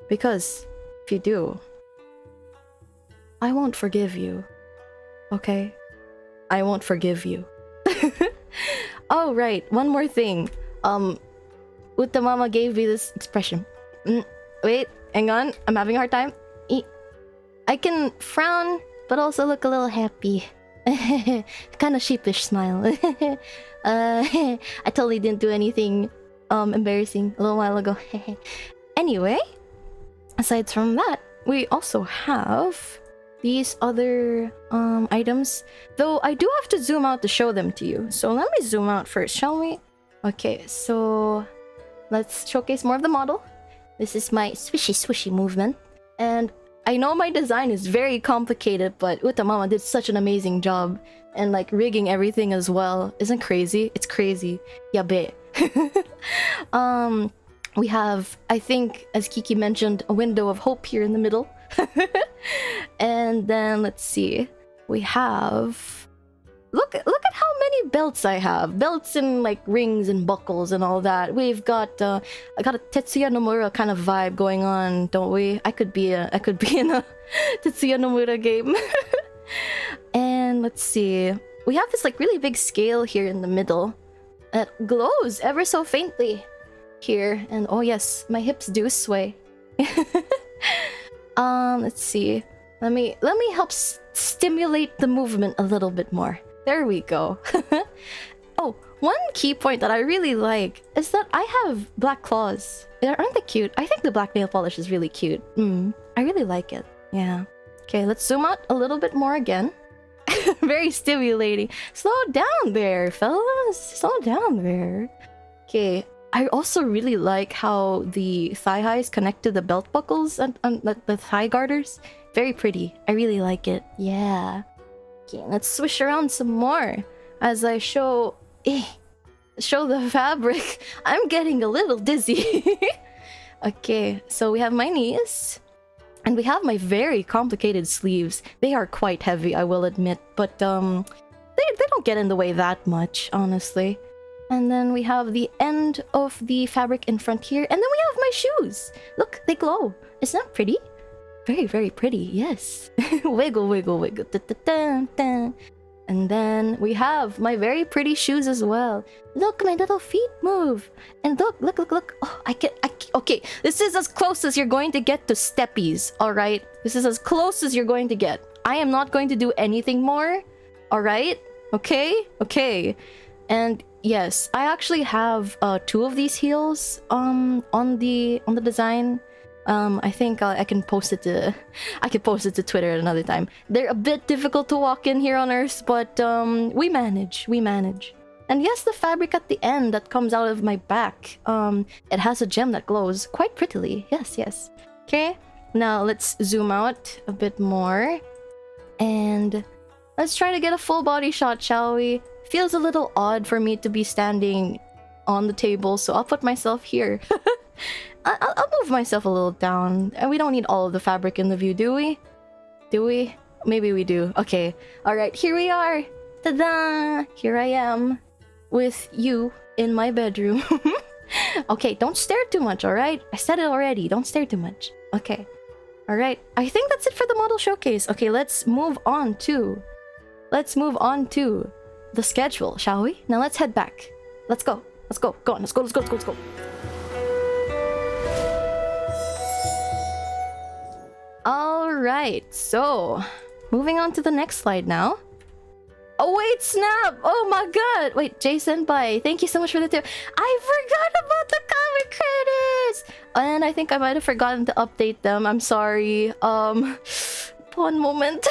Because, if you do, I won't forgive you. Okay? I won't forgive you. Oh, right. One more thing. Utamama gave me this expression. Wait, hang on. I'm having a hard time. I can frown, but also look a little happy. Kind of sheepish smile. I totally didn't do anything embarrassing a little while ago. Anyway, aside from that, we also have these other items. Though I do have to zoom out to show them to you. So let me zoom out first, shall we? Okay, so let's showcase more of the model. This is my swishy movement. And I know my design is very complicated, but Utamama did such an amazing job. And like rigging everything as well. Isn't crazy? It's crazy. Yabe. We have, I think, as Kiki mentioned, a window of hope here in the middle. And then let's see. We have... Look at how many belts I have. Belts and like rings and buckles and all that. We've got I got a Tetsuya Nomura kind of vibe going on, don't we? I could be in a Tetsuya Nomura game. And let's see. We have this like really big scale here in the middle that glows ever so faintly here. And oh yes, my hips do sway. Let's see. Let me help stimulate the movement a little bit more. There we go. Oh, one key point that I really like is that I have black claws. Aren't they cute? I think the black nail polish is really cute. I really like it. Yeah. Okay, let's zoom out a little bit more again. Very stimulating. Slow down there, fellas. Slow down there. Okay. I also really like how the thigh highs connect to the belt buckles and the thigh garters. Very pretty. I really like it. Yeah. Okay, let's swish around some more as I show the fabric. I'm getting a little dizzy. Okay, so we have my knees. And we have my very complicated sleeves. They are quite heavy, I will admit. But they don't get in the way that much, honestly. And then we have the end of the fabric in front here. And then we have my shoes. Look, they glow. Isn't that pretty? Very, very pretty, yes. Wiggle, wiggle, wiggle. Da, da, da, da. And then we have my very pretty shoes as well. Look, my little feet move. And look. Oh, okay, this is as close as you're going to get to steppies, alright? This is as close as you're going to get. I am not going to do anything more, alright? Okay. And yes, I actually have 2 of these heels on the design. I think I can post it to Twitter at another time. They're a bit difficult to walk in here on Earth, but we manage. And yes, the fabric at the end that comes out of my back, it has a gem that glows quite prettily. Yes. Okay, now let's zoom out a bit more. And let's try to get a full body shot, shall we? Feels a little odd for me to be standing on the table, so I'll put myself here. I'll move myself a little down. And we don't need all of the fabric in the view, do we? Do we? Maybe we do. Okay. Alright, here we are. Ta-da! Here I am. With you in my bedroom. Okay, don't stare too much, alright? I said it already. Don't stare too much. Okay. Alright. I think that's it for the model showcase. Okay, let's move on to the schedule, shall we? Now let's head back. Let's go. Go on, let's go. Alright, so moving on to the next slide now. Oh wait, snap! Oh my god! Wait, Jason, bye. Thank you so much for the tip. I forgot about the comic credits! And I think I might have forgotten to update them. I'm sorry. One moment.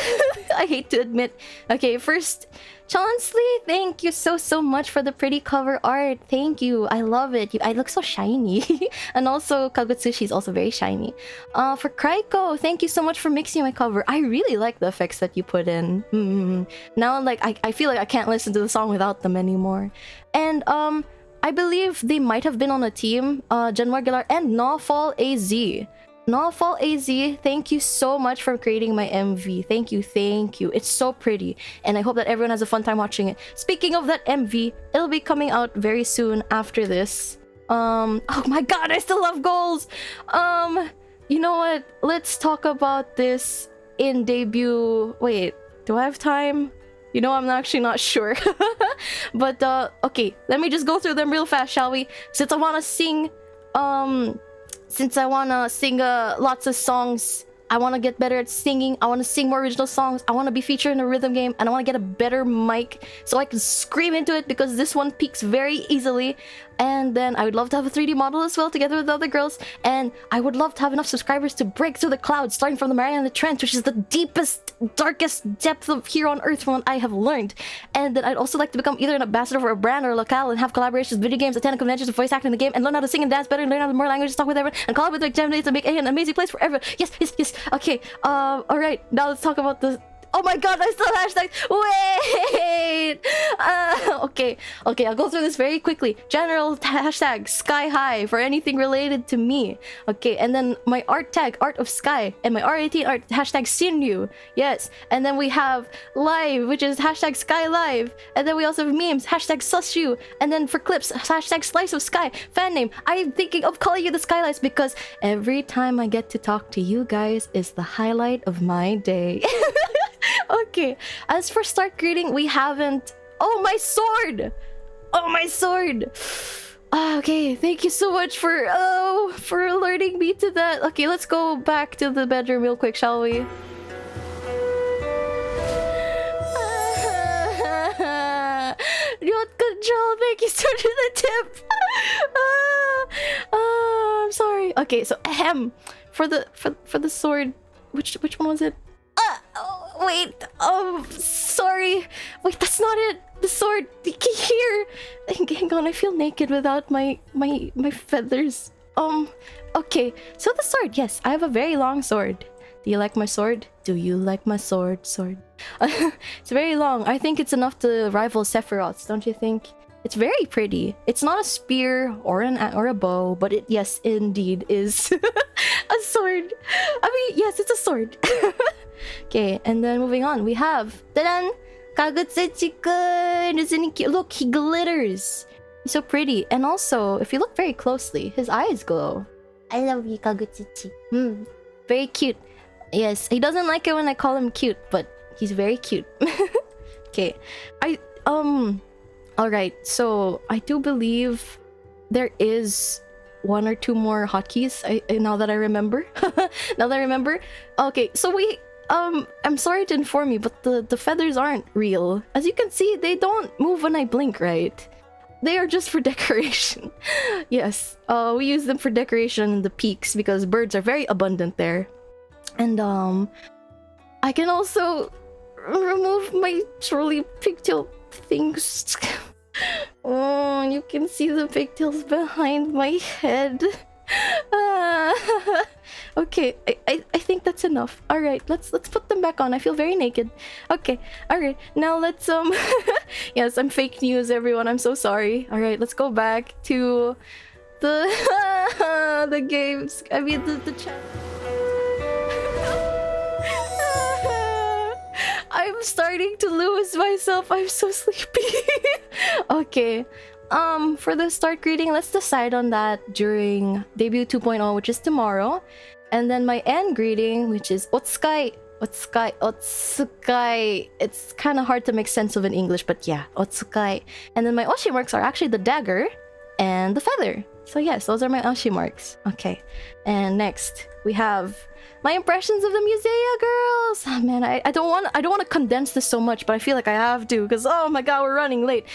I hate to admit. Okay, first, Chaunsley, thank you so much for the pretty cover art. Thank you. I love it. I look so shiny. And also, Kagutsushi is also very shiny. For Kraiko, thank you so much for mixing my cover. I really like the effects that you put in. Now, like, I feel like I can't listen to the song without them anymore. And, I believe they might have been on a team, Janwar Galar and Nawfall AZ. Knowfall AZ, thank you so much for creating my MV. Thank you, thank you. It's so pretty, and I hope that everyone has a fun time watching it. Speaking of that MV, it'll be coming out very soon after this. Oh my god, I still love goals! You know what? Let's talk about this in debut. Wait, do I have time? You know, I'm actually not sure. But, okay, let me just go through them real fast, shall we? Since I wanna sing, lots of songs, I want to get better at singing. I want to sing more original songs. I want to be featured in a rhythm game, and I want to get a better mic so I can scream into it, because this one peaks very easily. And then I would love to have a 3D model as well, together with the other girls. And I would love to have enough subscribers to break through the clouds, starting from the Mariana Trench, which is the deepest, darkest depth of here on Earth from what I have learned. And then I'd also like to become either an ambassador for a brand or a locale, and have collaborations with video games, attend conventions, and voice acting in the game, and learn how to sing and dance better, and learn how to more languages, talk with everyone, and collab with like Gemini to make an amazing place forever. Yes, yes, yes. Okay. All right. Now let's talk about the. Oh my god, I still have hashtags. Wait! Okay, I'll go through this very quickly. General hashtag Skye-High for anything related to me. Okay, and then my art tag, Art of Skye, and my R18 art hashtag Shinryu. Yes, and then we have live, which is hashtag Skye Live, and then we also have memes, hashtag Sushu, and then for clips, hashtag Slice of Skye. Fan name, I'm thinking of calling you the Skylights because every time I get to talk to you guys is the highlight of my day. Okay, as for start greeting, we haven't. Oh, my sword! Oh, my sword! Okay, thank you so much for alerting me to that. Okay, let's go back to the bedroom real quick, shall we? Good job, thank you so much for the tip. I'm sorry. Okay, so for the sword, which one was it? Wait, sorry. Wait, that's not it. The sword. Here. Hang on, I feel naked without my feathers. Okay. So the sword, yes, I have a very long sword. Do you like my sword? Do you like my sword? It's very long. I think it's enough to rival Sephiroth's, don't you think? It's very pretty. It's not a spear or a bow, but it, yes, indeed is a sword. I mean, yes, it's a sword. Okay, and then moving on, we have ta-dan! Kagutsuchi-kun! Isn't he cute? Look, he glitters. He's so pretty. And also, if you look very closely, his eyes glow. I love you, Kagutsuchi. Very cute. Yes, he doesn't like it when I call him cute, but he's very cute. Okay, alright, so I do believe there is one or two more hotkeys. Now that I remember. Okay, so I'm sorry to inform you, but the feathers aren't real. As you can see, they don't move when I blink, right? They are just for decoration. Yes, we use them for decoration in the peaks because birds are very abundant there. And I can also remove my truly pigtail things. Oh, you can see the pigtails behind my head. Okay, I think that's enough. All right, let's put them back on. I feel very naked. Okay, all right, now let's yes, I'm fake news, everyone. I'm so sorry. All right, let's go back to the the games. I mean the chat. I'm starting to lose myself. I'm so sleepy. Okay. For the start greeting, let's decide on that during debut 2.0, which is tomorrow. And then my end greeting, which is Otsukai. It's kind of hard to make sense of in English, but yeah, Otsukai. And then my Oshi marks are actually the dagger and the feather. So yes, those are my Oshi marks. Okay. And next, we have my impressions of the Musea girls. Oh, man, I don't want to condense this so much, but I feel like I have to because oh my god, we're running late.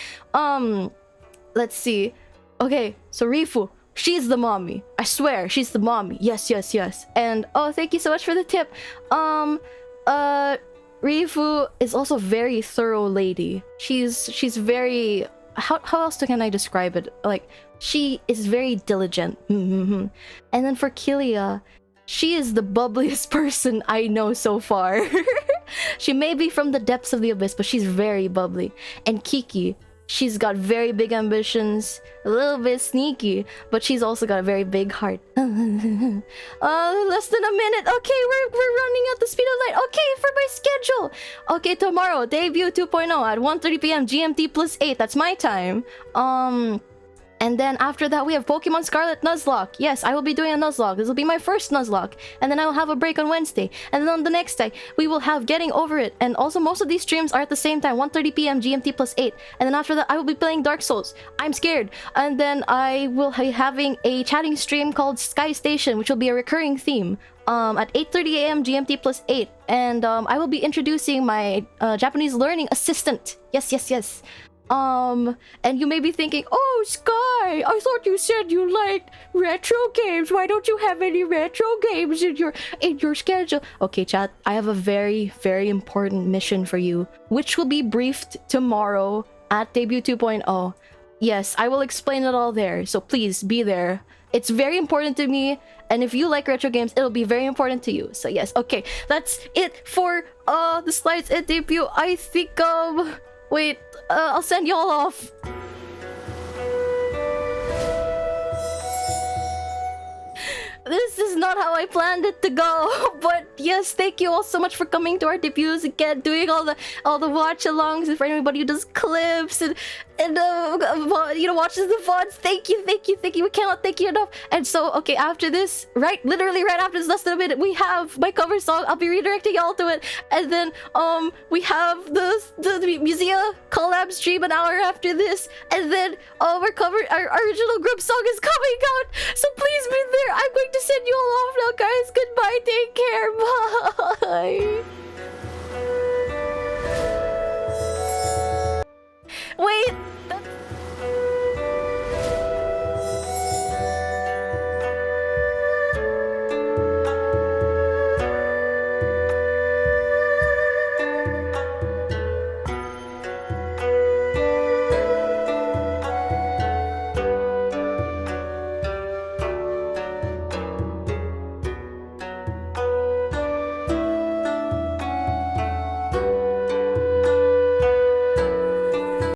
Let's see. Okay, so Rifu, she's the mommy. I swear, she's the mommy. Yes, yes, yes. And oh, thank you so much for the tip. Rifu is also a very thorough lady. She's very how else can I describe it? Like she is very diligent. And then for Kilia, she is the bubbliest person I know so far. She may be from the depths of the abyss, but she's very bubbly. And Kiki, She's got very big ambitions, a little bit sneaky, but she's also got a very big heart. Less than a minute. Okay, we're running at the speed of light. Okay, for my schedule. Okay, tomorrow, debut 2.0 at 1:30 p.m. GMT plus 8. That's my time. And then after that, we have Pokemon Scarlet Nuzlocke. Yes, I will be doing a Nuzlocke. This will be my first Nuzlocke. And then I will have a break on Wednesday. And then on the next day, we will have Getting Over It. And also, most of these streams are at the same time, 1:30 p.m. GMT plus 8. And then after that, I will be playing Dark Souls. I'm scared. And then I will be having a chatting stream called Sky Station, which will be a recurring theme. At 8:30 a.m. GMT plus 8. And I will be introducing my Japanese learning assistant. Yes, yes, yes. And you may be thinking, oh, Skye, I thought you said you liked retro games. Why don't you have any retro games in your schedule? Okay, chat, I have a very, very important mission for you, which will be briefed tomorrow at Debut 2.0. Yes, I will explain it all there, so please be there. It's very important to me, and if you like retro games, it'll be very important to you. So yes, okay, that's it for the slides at Debut. I think, wait, I'll send y'all off. This is not how I planned it to go, but yes, thank you all so much for coming to our debuts again, doing all the watch-alongs, and for anybody who does clips and you know, watches the VODs. Thank you. We cannot thank you enough. And so, okay, after this, literally right after this, less than a minute, we have my cover song. I'll be redirecting y'all to it, and then we have the Musea collab stream an hour after this, and then our original group song is coming out. So please be there. I'm going to send you all off now, guys. Goodbye. Take care. Bye.